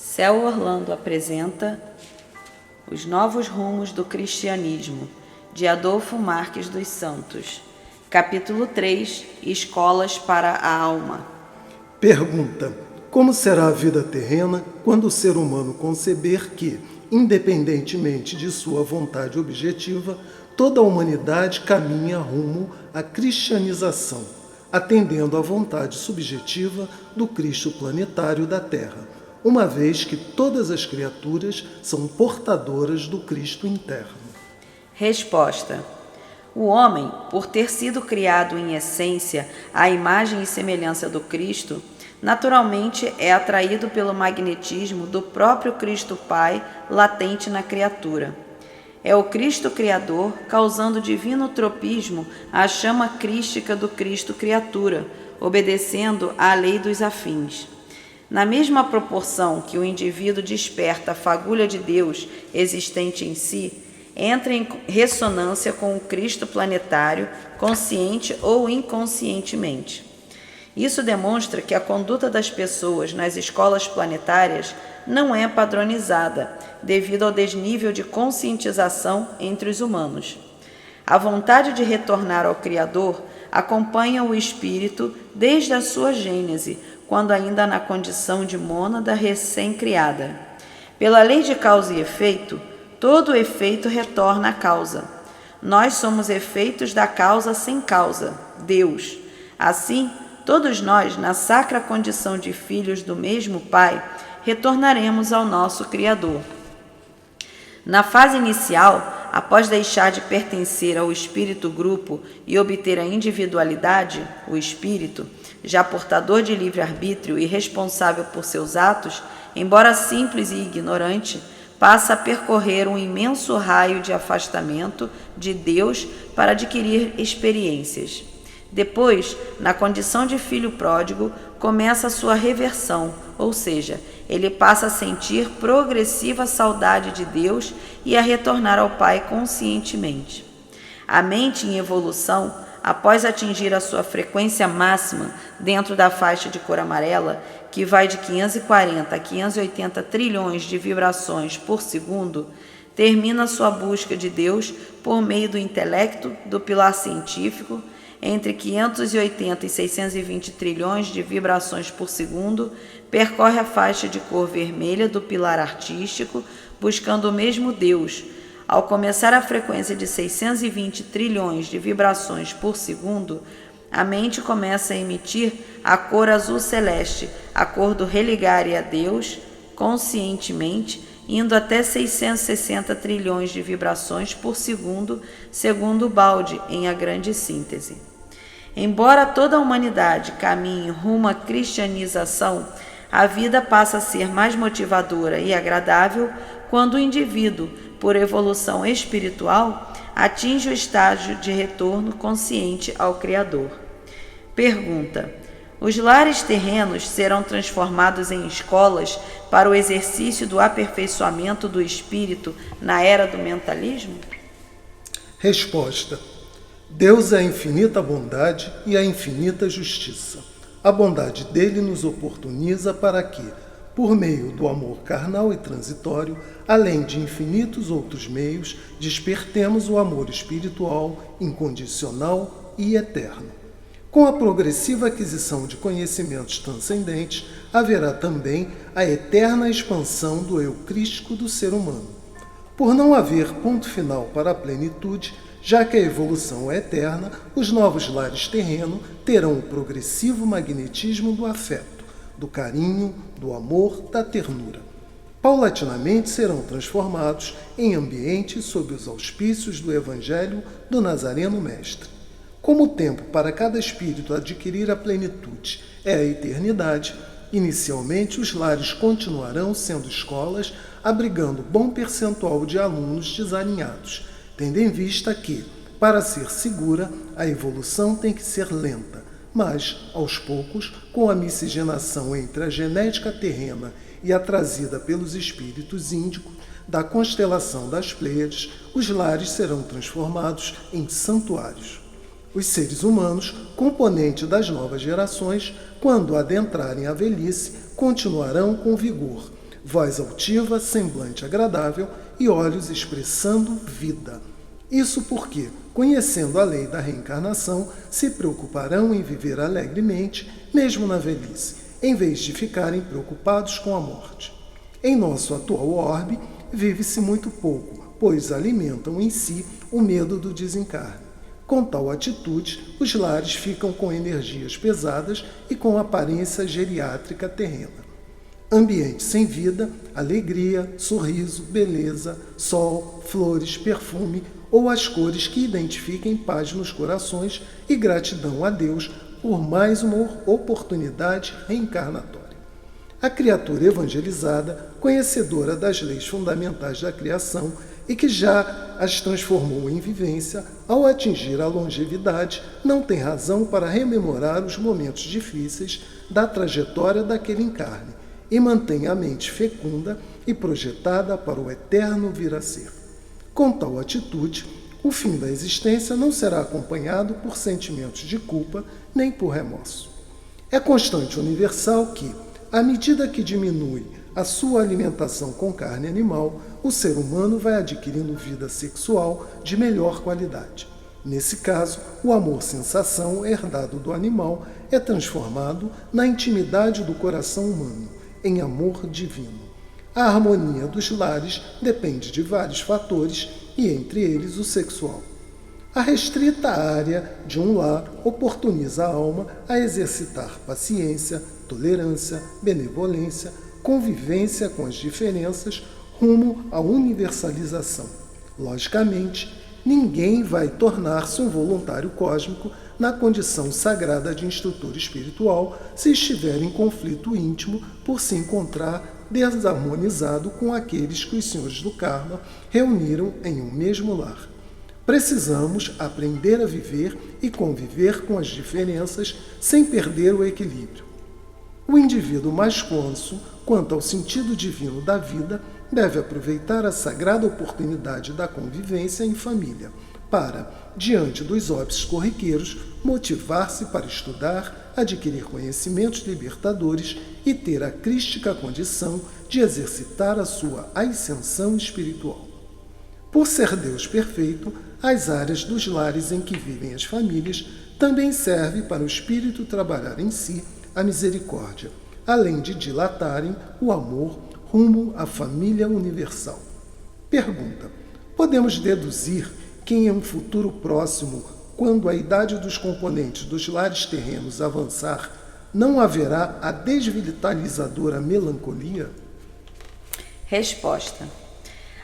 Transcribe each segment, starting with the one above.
Céu Orlando apresenta Os Novos Rumos do Cristianismo, de Adolfo Marques dos Santos. Capítulo 3 – Escolas para a Alma. Pergunta: como será a vida terrena quando o ser humano conceber que, independentemente de sua vontade objetiva, toda a humanidade caminha rumo à cristianização, atendendo à vontade subjetiva do Cristo planetário da Terra, uma vez que todas as criaturas são portadoras do Cristo interno? Resposta: o homem, por ter sido criado em essência à imagem e semelhança do Cristo, naturalmente é atraído pelo magnetismo do próprio Cristo Pai latente na criatura. É o Cristo Criador causando divino tropismo à chama crística do Cristo Criatura, obedecendo à lei dos afins. Na mesma proporção que o indivíduo desperta a fagulha de Deus existente em si, entra em ressonância com o Cristo planetário, consciente ou inconscientemente. Isso demonstra que a conduta das pessoas nas escolas planetárias não é padronizada, devido ao desnível de conscientização entre os humanos. A vontade de retornar ao Criador acompanha o espírito desde a sua gênese, quando ainda na condição de mônada recém-criada. Pela lei de causa e efeito, todo efeito retorna à causa. Nós somos efeitos da causa sem causa, Deus. Assim, todos nós, na sacra condição de filhos do mesmo Pai, retornaremos ao nosso Criador. Na fase inicial, após deixar de pertencer ao espírito-grupo e obter a individualidade, o espírito, já portador de livre-arbítrio e responsável por seus atos, embora simples e ignorante, passa a percorrer um imenso raio de afastamento de Deus para adquirir experiências. Depois, na condição de filho pródigo, começa a sua reversão, ou seja, ele passa a sentir progressiva saudade de Deus e a retornar ao Pai conscientemente. A mente em evolução, após atingir a sua frequência máxima dentro da faixa de cor amarela, que vai de 540 a 580 trilhões de vibrações por segundo, termina sua busca de Deus por meio do intelecto, do pilar científico, entre 580 e 620 trilhões de vibrações por segundo, percorre a faixa de cor vermelha do pilar artístico, buscando o mesmo Deus. Ao começar a frequência de 620 trilhões de vibrações por segundo, a mente começa a emitir a cor azul celeste, a cor do religare a Deus, conscientemente, indo até 660 trilhões de vibrações por segundo, segundo Balde, em A Grande Síntese. Embora toda a humanidade caminhe rumo à cristianização, a vida passa a ser mais motivadora e agradável quando o indivíduo, por evolução espiritual, atinge o estágio de retorno consciente ao Criador. Pergunta: os lares terrenos serão transformados em escolas para o exercício do aperfeiçoamento do espírito na era do mentalismo? Resposta: Deus é a infinita bondade e a infinita justiça. A bondade dele nos oportuniza para que, por meio do amor carnal e transitório, além de infinitos outros meios, despertemos o amor espiritual, incondicional e eterno. Com a progressiva aquisição de conhecimentos transcendentes, haverá também a eterna expansão do eu crístico do ser humano. Por não haver ponto final para a plenitude, já que a evolução é eterna, os novos lares terrenos terão o progressivo magnetismo do afeto, do carinho, do amor, da ternura. Paulatinamente serão transformados em ambientes sob os auspícios do Evangelho do Nazareno Mestre. Como o tempo para cada espírito adquirir a plenitude é a eternidade, inicialmente os lares continuarão sendo escolas, abrigando bom percentual de alunos desalinhados, tendo em vista que, para ser segura, a evolução tem que ser lenta, mas, aos poucos, com a miscigenação entre a genética terrena e a trazida pelos espíritos índicos da constelação das Pleiades, os lares serão transformados em santuários. Os seres humanos, componente das novas gerações, quando adentrarem a velhice, continuarão com vigor, voz altiva, semblante agradável e olhos expressando vida. Isso porque, conhecendo a lei da reencarnação, se preocuparão em viver alegremente, mesmo na velhice, em vez de ficarem preocupados com a morte. Em nosso atual orbe, vive-se muito pouco, pois alimentam em si o medo do desencarne. Com tal atitude, os lares ficam com energias pesadas e com aparência geriátrica terrena. Ambiente sem vida, alegria, sorriso, beleza, sol, flores, perfume ou as cores que identifiquem paz nos corações e gratidão a Deus por mais uma oportunidade reencarnatória. A criatura evangelizada, conhecedora das leis fundamentais da criação e que já as transformou em vivência, ao atingir a longevidade, não tem razão para rememorar os momentos difíceis da trajetória daquele encarne e mantém a mente fecunda e projetada para o eterno vir a ser. Com tal atitude, o fim da existência não será acompanhado por sentimentos de culpa nem por remorso. É constante universal que, à medida que diminui a sua alimentação com carne animal, o ser humano vai adquirindo vida sexual de melhor qualidade. Nesse caso, o amor-sensação herdado do animal é transformado na intimidade do coração humano, em amor divino. A harmonia dos lares depende de vários fatores e, entre eles, o sexual. A restrita área de um lar oportuniza a alma a exercitar paciência, tolerância, benevolência, convivência com as diferenças rumo à universalização. Logicamente, ninguém vai tornar-se um voluntário cósmico na condição sagrada de instrutor espiritual se estiver em conflito íntimo por se encontrar desarmonizado com aqueles que os senhores do karma reuniram em um mesmo lar. Precisamos aprender a viver e conviver com as diferenças sem perder o equilíbrio. O indivíduo mais cônscio quanto ao sentido divino da vida deve aproveitar a sagrada oportunidade da convivência em família para, diante dos óbices corriqueiros, motivar-se para estudar, adquirir conhecimentos libertadores e ter a crística condição de exercitar a sua ascensão espiritual. Por ser Deus perfeito, as áreas dos lares em que vivem as famílias também servem para o espírito trabalhar em si a misericórdia, além de dilatarem o amor rumo à família universal. Pergunta: podemos deduzir que em um futuro próximo, quando a idade dos componentes dos lares terrenos avançar, não haverá a desvitalizadora melancolia? Resposta: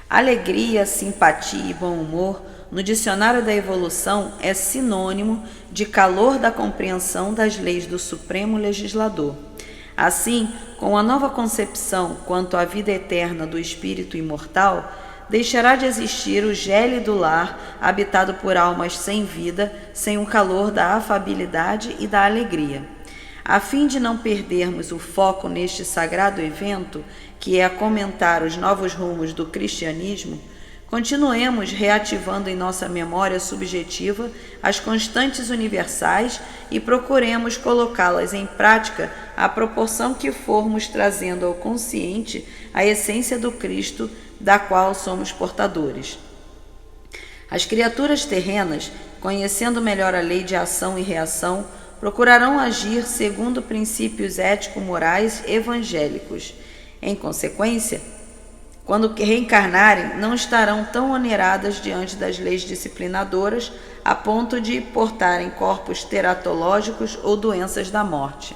alegria, simpatia e bom humor, no dicionário da evolução, é sinônimo de calor da compreensão das leis do Supremo Legislador. Assim, com a nova concepção quanto à vida eterna do espírito imortal, deixará de existir o gélido lar habitado por almas sem vida, sem o calor da afabilidade e da alegria. A fim de não perdermos o foco neste sagrado evento, que é comentar os novos rumos do cristianismo, continuemos reativando em nossa memória subjetiva as constantes universais e procuremos colocá-las em prática à proporção que formos trazendo ao consciente a essência do Cristo da qual somos portadores. As criaturas terrenas, conhecendo melhor a lei de ação e reação, procurarão agir segundo princípios ético-morais evangélicos. Em consequência, quando reencarnarem, não estarão tão oneradas diante das leis disciplinadoras a ponto de portarem corpos teratológicos ou doenças da morte.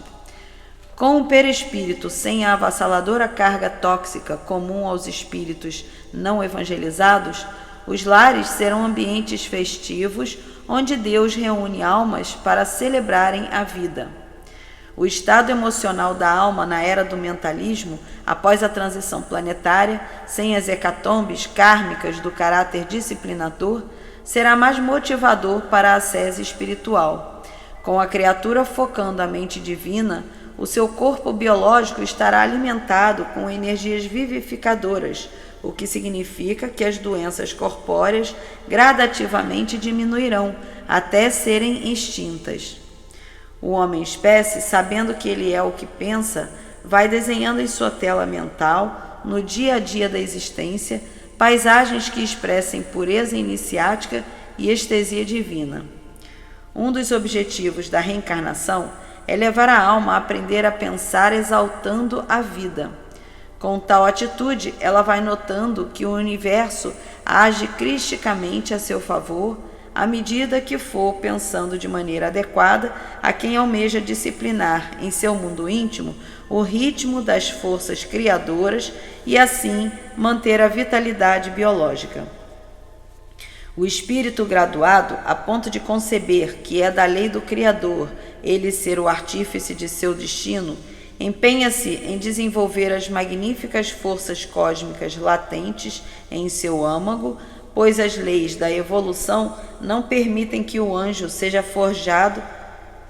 Com o perispírito sem a avassaladora carga tóxica comum aos espíritos não evangelizados, os lares serão ambientes festivos onde Deus reúne almas para celebrarem a vida. O estado emocional da alma na era do mentalismo, após a transição planetária, sem as hecatombes kármicas do caráter disciplinador, será mais motivador para a ascese espiritual. Com a criatura focando a mente divina, o seu corpo biológico estará alimentado com energias vivificadoras, o que significa que as doenças corpóreas gradativamente diminuirão até serem extintas. O homem-espécie, sabendo que ele é o que pensa, vai desenhando em sua tela mental no dia a dia da existência, paisagens que expressem pureza iniciática e estesia divina. Um dos objetivos da reencarnação é levar a alma a aprender a pensar exaltando a vida. Com tal atitude, ela vai notando que o universo age cristicamente a seu favor à medida que for pensando de maneira adequada a quem almeja disciplinar em seu mundo íntimo o ritmo das forças criadoras e assim manter a vitalidade biológica. O espírito graduado, a ponto de conceber que é da lei do Criador ele ser o artífice de seu destino, empenha-se em desenvolver as magníficas forças cósmicas latentes em seu âmago, pois as leis da evolução não permitem que o anjo seja forjado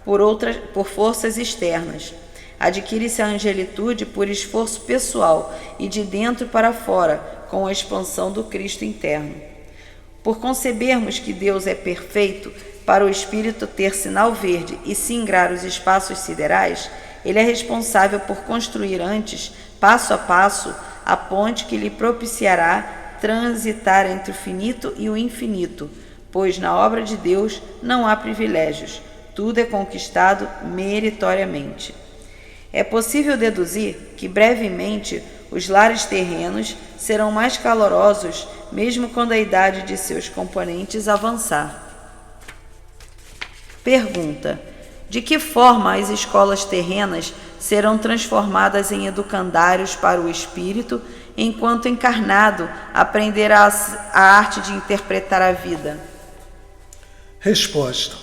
por forças externas. Adquire-se a angelitude por esforço pessoal e de dentro para fora, com a expansão do Cristo interno. Por concebermos que Deus é perfeito, para o espírito ter sinal verde e singrar os espaços siderais, ele é responsável por construir antes, passo a passo, a ponte que lhe propiciará transitar entre o finito e o infinito, pois na obra de Deus não há privilégios, tudo é conquistado meritoriamente. É possível deduzir que brevemente os lares terrenos serão mais calorosos, mesmo quando a idade de seus componentes avançar. Pergunta: de que forma as escolas terrenas serão transformadas em educandários para o espírito, enquanto encarnado aprenderá a arte de interpretar a vida? Resposta: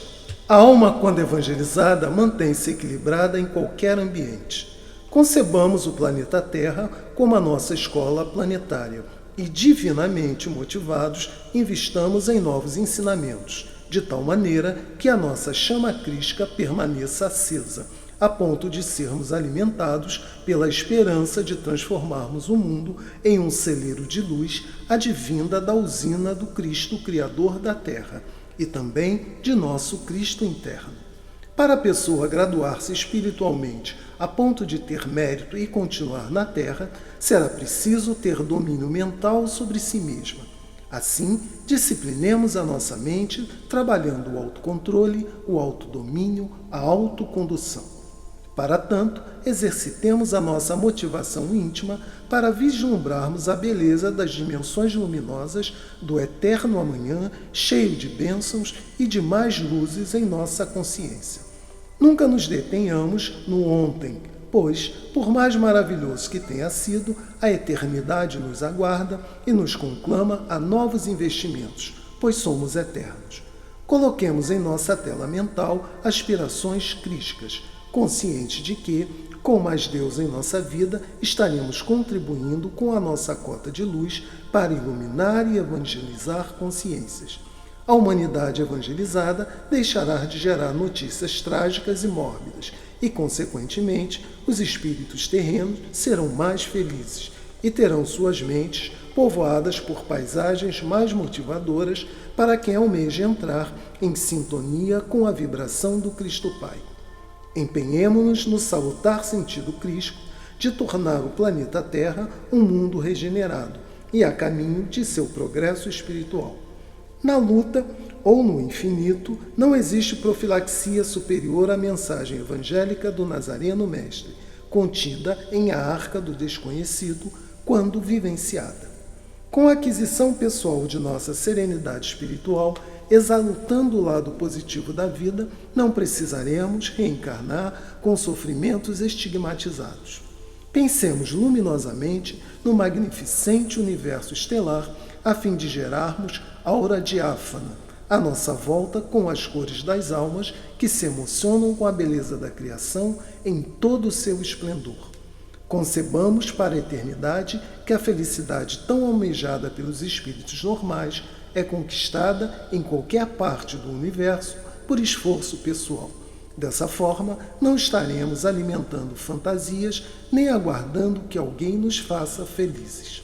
a alma, quando evangelizada, mantém-se equilibrada em qualquer ambiente. Concebamos o planeta Terra como a nossa escola planetária e, divinamente motivados, investamos em novos ensinamentos, de tal maneira que a nossa chama crística permaneça acesa, a ponto de sermos alimentados pela esperança de transformarmos o mundo em um celeiro de luz advinda da usina do Cristo Criador da Terra e também de nosso Cristo interno. Para a pessoa graduar-se espiritualmente a ponto de ter mérito e continuar na Terra, será preciso ter domínio mental sobre si mesma. Assim, disciplinemos a nossa mente, trabalhando o autocontrole, o autodomínio, a autocondução. Para tanto, exercitemos a nossa motivação íntima para vislumbrarmos a beleza das dimensões luminosas do eterno amanhã, cheio de bênçãos e de mais luzes em nossa consciência. Nunca nos detenhamos no ontem, pois, por mais maravilhoso que tenha sido, a eternidade nos aguarda e nos conclama a novos investimentos, pois somos eternos. Coloquemos em nossa tela mental aspirações crísticas, conscientes de que, com mais Deus em nossa vida, estaremos contribuindo com a nossa cota de luz para iluminar e evangelizar consciências. A humanidade evangelizada deixará de gerar notícias trágicas e mórbidas e, consequentemente, os espíritos terrenos serão mais felizes e terão suas mentes povoadas por paisagens mais motivadoras para quem almeja entrar em sintonia com a vibração do Cristo Pai. Empenhemo-nos no salutar sentido crístico de tornar o planeta Terra um mundo regenerado e a caminho de seu progresso espiritual. Na luta ou no infinito, não existe profilaxia superior à mensagem evangélica do Nazareno Mestre, contida em A Arca do Desconhecido, quando vivenciada. Com a aquisição pessoal de nossa serenidade espiritual, exaltando o lado positivo da vida, não precisaremos reencarnar com sofrimentos estigmatizados. Pensemos luminosamente no magnificente universo estelar a fim de gerarmos aura diáfana, à nossa volta com as cores das almas que se emocionam com a beleza da criação em todo o seu esplendor. Concebamos para a eternidade que a felicidade tão almejada pelos espíritos normais é conquistada em qualquer parte do universo por esforço pessoal. Dessa forma, não estaremos alimentando fantasias nem aguardando que alguém nos faça felizes.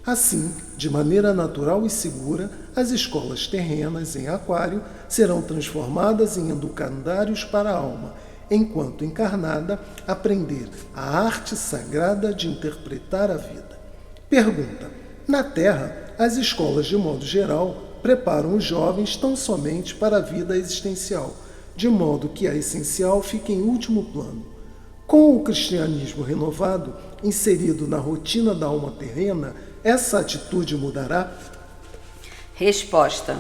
Assim, de maneira natural e segura, as escolas terrenas em Aquário serão transformadas em educandários para a alma, enquanto encarnada, aprender a arte sagrada de interpretar a vida. Pergunta: na Terra, as escolas, de modo geral, preparam os jovens tão somente para a vida existencial, de modo que a essencial fica em último plano. Com o cristianismo renovado, inserido na rotina da alma terrena, essa atitude mudará? Resposta: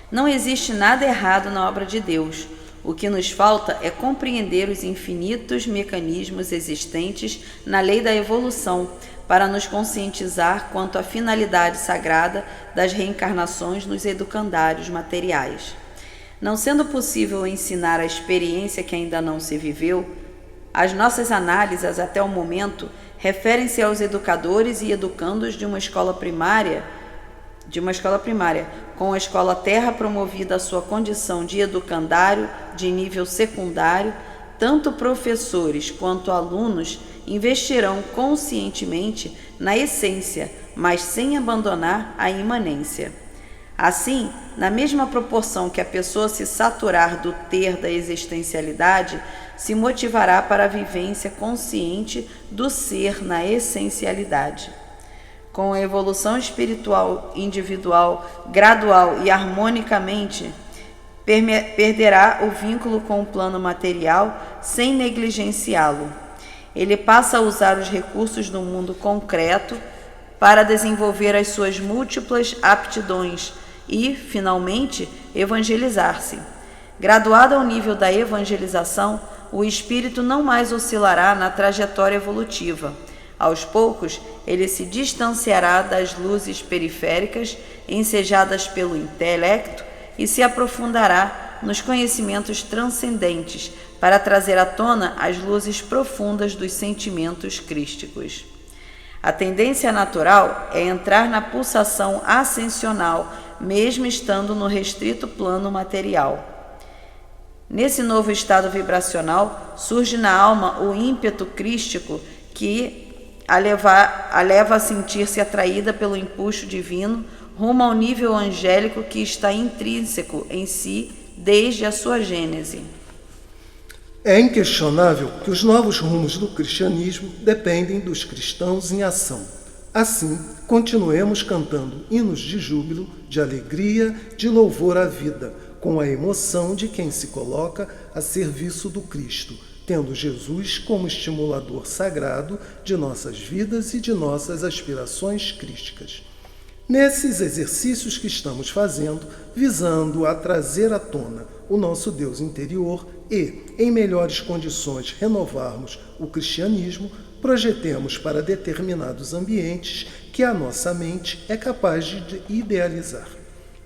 não existe nada errado na obra de Deus. O que nos falta é compreender os infinitos mecanismos existentes na lei da evolução, para nos conscientizar quanto à finalidade sagrada das reencarnações nos educandários materiais. Não sendo possível ensinar a experiência que ainda não se viveu, as nossas análises até o momento referem-se aos educadores e educandos de uma escola primária, com a escola Terra promovida à sua condição de educandário de nível secundário. Tanto professores quanto alunos investirão conscientemente na essência, mas sem abandonar a imanência. Assim, na mesma proporção que a pessoa se saturar do ter da existencialidade, se motivará para a vivência consciente do ser na essencialidade. Com a evolução espiritual individual, gradual e harmonicamente, perderá o vínculo com o plano material sem negligenciá-lo. Ele passa a usar os recursos do mundo concreto para desenvolver as suas múltiplas aptidões e, finalmente, evangelizar-se. Graduado ao nível da evangelização, o espírito não mais oscilará na trajetória evolutiva. Aos poucos, ele se distanciará das luzes periféricas ensejadas pelo intelecto e se aprofundará nos conhecimentos transcendentes para trazer à tona as luzes profundas dos sentimentos crísticos. A tendência natural é entrar na pulsação ascensional, mesmo estando no restrito plano material. Nesse novo estado vibracional, surge na alma o ímpeto crístico que a leva a sentir-se atraída pelo impulso divino rumo ao nível angélico que está intrínseco em si desde a sua gênese. É inquestionável que os novos rumos do cristianismo dependem dos cristãos em ação. Assim, continuemos cantando hinos de júbilo, de alegria, de louvor à vida, com a emoção de quem se coloca a serviço do Cristo, tendo Jesus como estimulador sagrado de nossas vidas e de nossas aspirações crísticas. Nesses exercícios que estamos fazendo, visando a trazer à tona o nosso Deus interior e, em melhores condições, renovarmos o cristianismo, projetemos para determinados ambientes que a nossa mente é capaz de idealizar.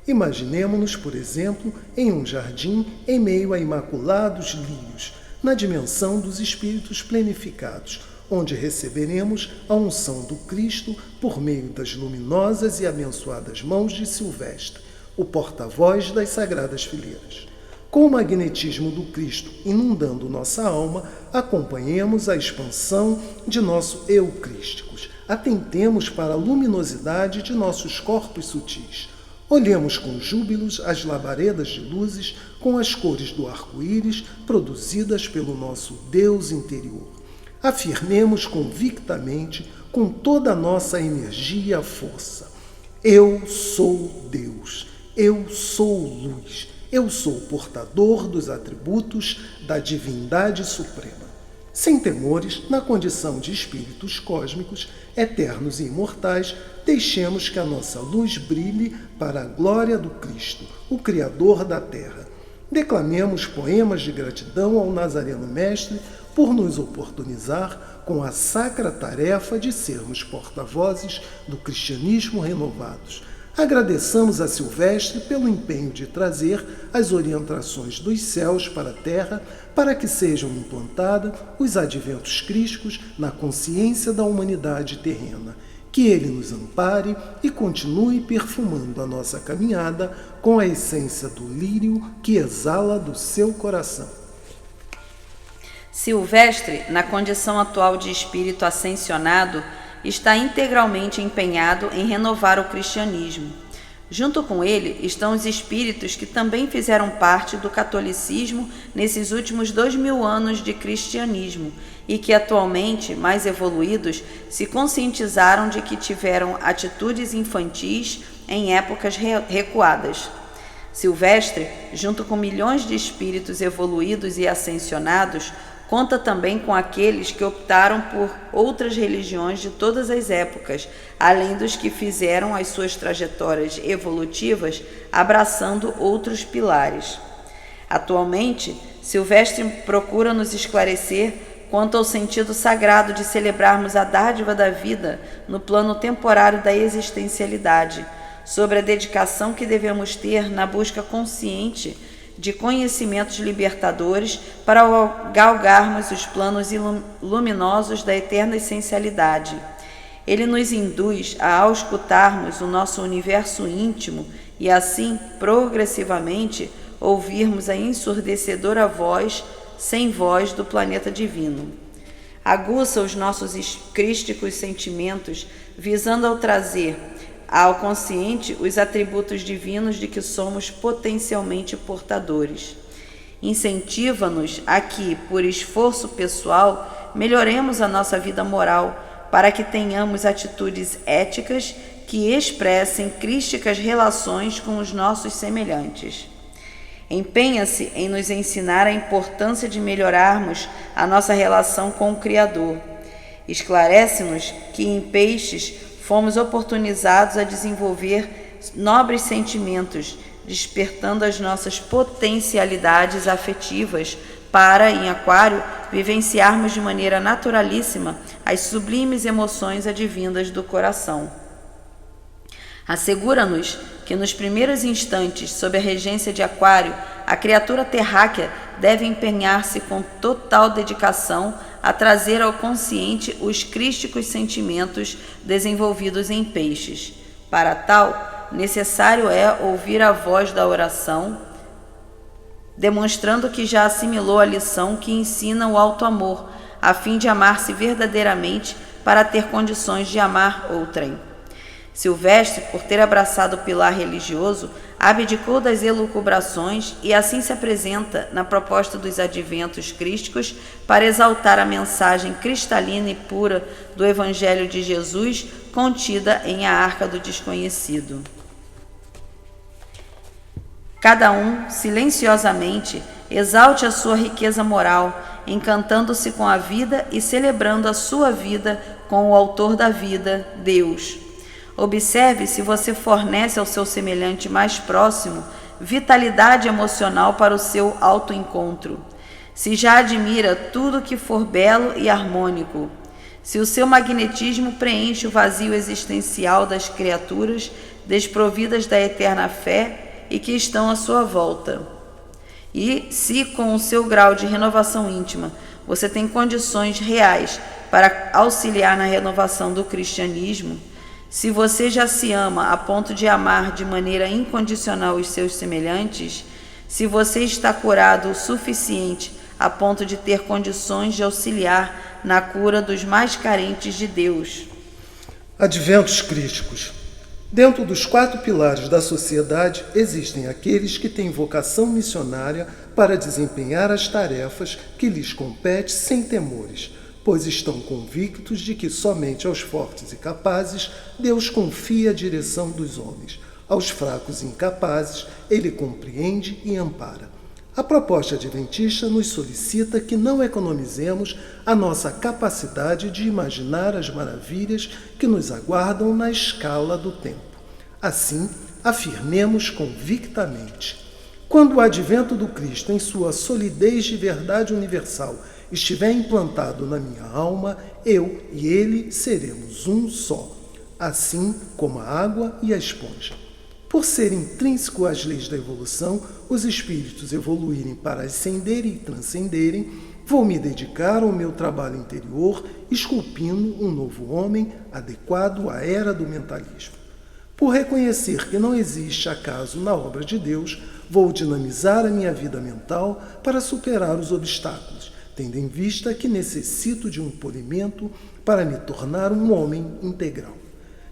Imaginemo-nos, por exemplo, em um jardim em meio a imaculados lírios, na dimensão dos espíritos plenificados, onde receberemos a unção do Cristo por meio das luminosas e abençoadas mãos de Silvestre, o porta-voz das sagradas fileiras. Com o magnetismo do Cristo inundando nossa alma, acompanhemos a expansão de nosso eu crísticos. Atentemos para a luminosidade de nossos corpos sutis. Olhemos com júbilos as labaredas de luzes com as cores do arco-íris produzidas pelo nosso Deus interior. Afirmemos convictamente, com toda a nossa energia e força: eu sou Deus, eu sou luz, eu sou portador dos atributos da divindade suprema. Sem temores, na condição de espíritos cósmicos, eternos e imortais, deixemos que a nossa luz brilhe para a glória do Cristo, o Criador da Terra. Declamemos poemas de gratidão ao Nazareno Mestre por nos oportunizar com a sacra tarefa de sermos porta-vozes do cristianismo renovados. Agradeçamos a Silvestre pelo empenho de trazer as orientações dos céus para a terra para que sejam implantados os adventos crísticos na consciência da humanidade terrena. Que ele nos ampare e continue perfumando a nossa caminhada com a essência do lírio que exala do seu coração. Silvestre, na condição atual de espírito ascensionado, está integralmente empenhado em renovar o cristianismo. Junto com ele estão os espíritos que também fizeram parte do catolicismo nesses últimos 2000 anos de cristianismo e que atualmente, mais evoluídos, se conscientizaram de que tiveram atitudes infantis em épocas recuadas. Silvestre, junto com milhões de espíritos evoluídos e ascensionados, conta também com aqueles que optaram por outras religiões de todas as épocas, além dos que fizeram as suas trajetórias evolutivas abraçando outros pilares. Atualmente, Silvestre procura nos esclarecer quanto ao sentido sagrado de celebrarmos a dádiva da vida no plano temporário da existencialidade, sobre a dedicação que devemos ter na busca consciente de conhecimentos libertadores para galgarmos os planos luminosos da eterna essencialidade. Ele nos induz a auscultarmos o nosso universo íntimo e assim, progressivamente, ouvirmos a ensurdecedora voz, sem voz, do planeta divino. Aguça os nossos crísticos sentimentos, visando ao trazer ao consciente os atributos divinos de que somos potencialmente portadores. Incentiva-nos a que, por esforço pessoal, melhoremos a nossa vida moral, para que tenhamos atitudes éticas que expressem crísticas relações com os nossos semelhantes. Empenha-se em nos ensinar a importância de melhorarmos a nossa relação com o Criador. Esclarece-nos que em Peixes fomos oportunizados a desenvolver nobres sentimentos, despertando as nossas potencialidades afetivas para, em Aquário, vivenciarmos de maneira naturalíssima as sublimes emoções advindas do coração. Assegura-nos que nos primeiros instantes, sob a regência de Aquário, a criatura terráquea deve empenhar-se com total dedicação a trazer ao consciente os crísticos sentimentos desenvolvidos em Peixes. Para tal, necessário é ouvir a voz da oração, demonstrando que já assimilou a lição que ensina o alto amor, a fim de amar-se verdadeiramente para ter condições de amar outrem. Silvestre, por ter abraçado o pilar religioso, abdicou das elucubrações e assim se apresenta na proposta dos adventos crísticos para exaltar a mensagem cristalina e pura do Evangelho de Jesus contida em A Arca do Desconhecido. Cada um, silenciosamente, exalte a sua riqueza moral, encantando-se com a vida e celebrando a sua vida com o autor da vida, Deus. Observe se você fornece ao seu semelhante mais próximo vitalidade emocional para o seu autoencontro. Se já admira tudo que for belo e harmônico. Se o seu magnetismo preenche o vazio existencial das criaturas desprovidas da eterna fé e que estão à sua volta. E se, com o seu grau de renovação íntima, você tem condições reais para auxiliar na renovação do cristianismo, se você já se ama a ponto de amar de maneira incondicional os seus semelhantes, se você está curado o suficiente a ponto de ter condições de auxiliar na cura dos mais carentes de Deus. Adventos crísticos. Dentro dos 4 pilares da sociedade, existem aqueles que têm vocação missionária para desempenhar as tarefas que lhes compete sem temores, pois estão convictos de que somente aos fortes e capazes Deus confia a direção dos homens. Aos fracos e incapazes, Ele compreende e ampara. A proposta adventista nos solicita que não economizemos a nossa capacidade de imaginar as maravilhas que nos aguardam na escala do tempo. Assim, afirmemos convictamente: quando o advento do Cristo, em sua solidez de verdade universal, estiver implantado na minha alma, eu e ele seremos um só, assim como a água e a esponja. Por ser intrínseco às leis da evolução, os espíritos evoluírem para ascenderem e transcenderem, vou me dedicar ao meu trabalho interior, esculpindo um novo homem adequado à era do mentalismo. Por reconhecer que não existe acaso na obra de Deus, vou dinamizar a minha vida mental para superar os obstáculos, tendo em vista que necessito de um polimento para me tornar um homem integral.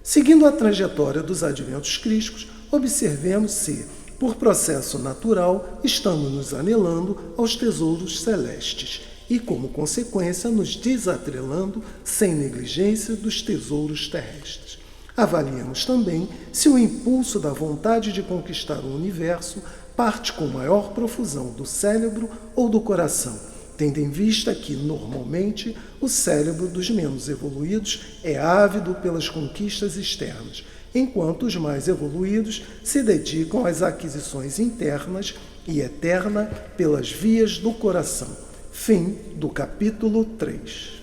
Seguindo a trajetória dos adventos crísticos, observemos se, por processo natural, estamos nos anelando aos tesouros celestes e, como consequência, nos desatrelando sem negligência dos tesouros terrestres. Avaliemos também se o impulso da vontade de conquistar o universo parte com maior profusão do cérebro ou do coração, tendo em vista que, normalmente, o cérebro dos menos evoluídos é ávido pelas conquistas externas, enquanto os mais evoluídos se dedicam às aquisições internas e eterna pelas vias do coração. Fim do capítulo 3.